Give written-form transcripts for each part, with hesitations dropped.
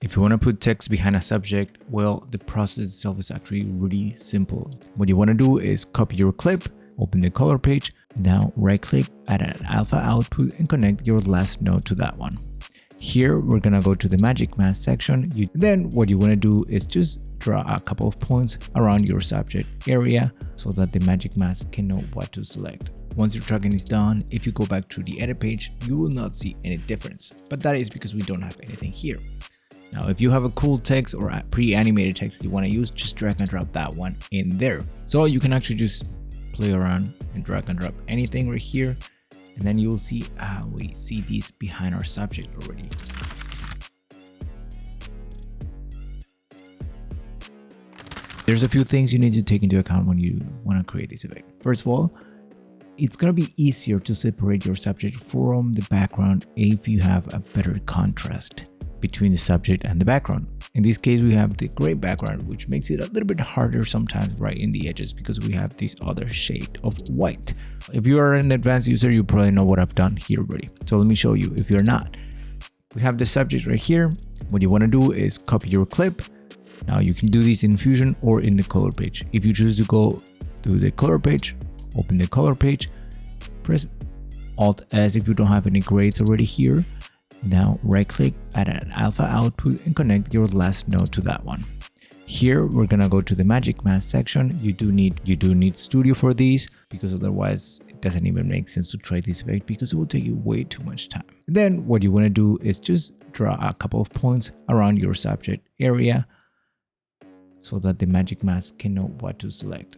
If you want to put text behind a subject, well, the process itself is actually really simple. What you want to do is copy your clip, open the color page, now right click, add an alpha output and connect your last node to that one. Here, we're gonna go to the magic mask section. Then what you wanna do is just draw a couple of points around your subject area so that the magic mask can know what to select. Once your tracking is done, if you go back to the edit page, you will not see any difference, but that is because we don't have anything here. Now, if you have a cool text or a pre-animated text you wanna use, just drag and drop that one in there. So you can actually just play around and drag and drop anything right here. And then you'll see we see these behind our subject already. There's a few things you need to take into account when you want to create this effect. First of all, it's going to be easier to separate your subject from the background if you have a better contrast between the subject and the background. In this case, we have the gray background, which makes it a little bit harder sometimes right in the edges because we have this other shade of white. If you are an advanced user, you probably know what I've done here already. So let me show you if you're not. We have the subject right here. What you want to do is copy your clip. Now you can do this in Fusion or in the color page. If you choose to go to the color page, open the color page, press Alt S if you don't have any grades already here. Now right click, add an alpha output and connect your last node to that one. Here we're gonna go to the magic mask section. You do need Studio for these because otherwise it doesn't even make sense to try this effect because it will take you way too much time. Then what you want to do is just draw a couple of points around your subject area so that the magic mask can know what to select.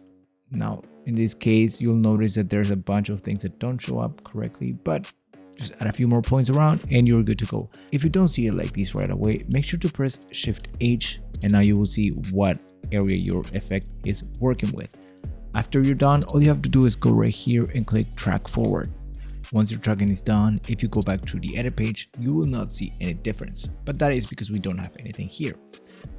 Now in this case, you'll notice that there's a bunch of things that don't show up correctly, but just add a few more points around and you're good to go. If you don't see it like this right away, make sure to press Shift H and now you will see what area your effect is working with. After you're done, all you have to do is go right here and click Track Forward. Once your tracking is done, if you go back to the edit page, you will not see any difference, but that is because we don't have anything here.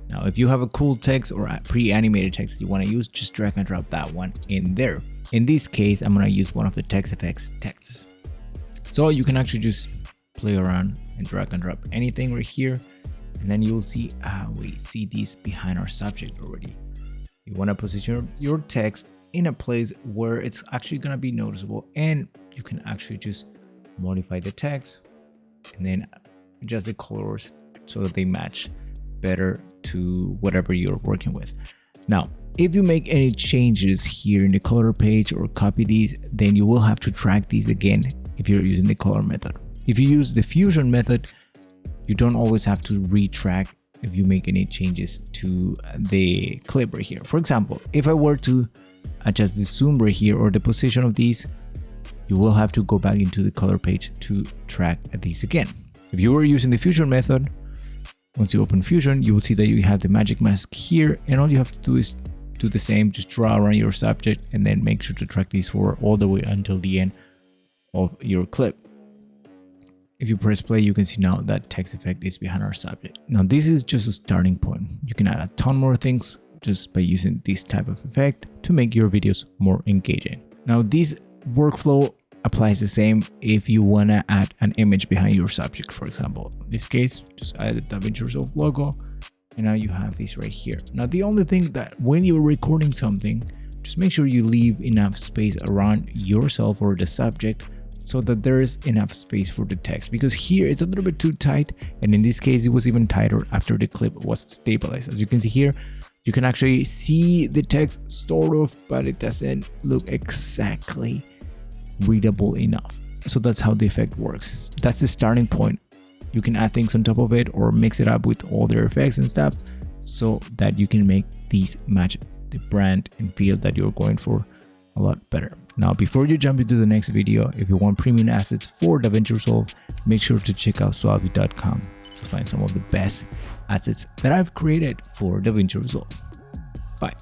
Now, if you have a cool text or a pre-animated text you want to use, just drag and drop that one in there. In this case, I'm going to use one of the TextFX texts. So you can actually just play around and drag and drop anything right here. And then you'll see we see these behind our subject already. You want to position your text in a place where it's actually going to be noticeable, and you can actually just modify the text and then adjust the colors so that they match better to whatever you're working with. Now, if you make any changes here in the color page or copy these, then you will have to track these again if you're using the color method. If you use the Fusion method, you don't always have to retrack if you make any changes to the clip right here. For example, if I were to adjust the zoom right here or the position of these, you will have to go back into the color page to track these again. If you were using the Fusion method, once you open Fusion, you will see that you have the magic mask here, and all you have to do is do the same, just draw around your subject and then make sure to track these forward all the way until the end of your clip. If you press play, you can see now that text effect is behind our subject. Now this is just a starting point. You can add a ton more things just by using this type of effect to make your videos more engaging. Now this workflow applies the same if you want to add an image behind your subject. For example, in this case, just add the DaVinci Resolve logo and now you have this right here. Now the only thing that when you're recording something, just make sure you leave enough space around yourself or the subject so that there is enough space for the text, because here it's a little bit too tight, and in this case it was even tighter after the clip was stabilized. As you can see here, you can actually see the text sort of, but it doesn't look exactly readable enough. So that's how the effect works. That's the starting point. You can add things on top of it or mix it up with all their effects and stuff so that you can make these match the brand and feel that you're going for a lot better. Now, before you jump into the next video, if you want premium assets for DaVinci Resolve, make sure to check out SUALVI.com to find some of the best assets that I've created for DaVinci Resolve. Bye.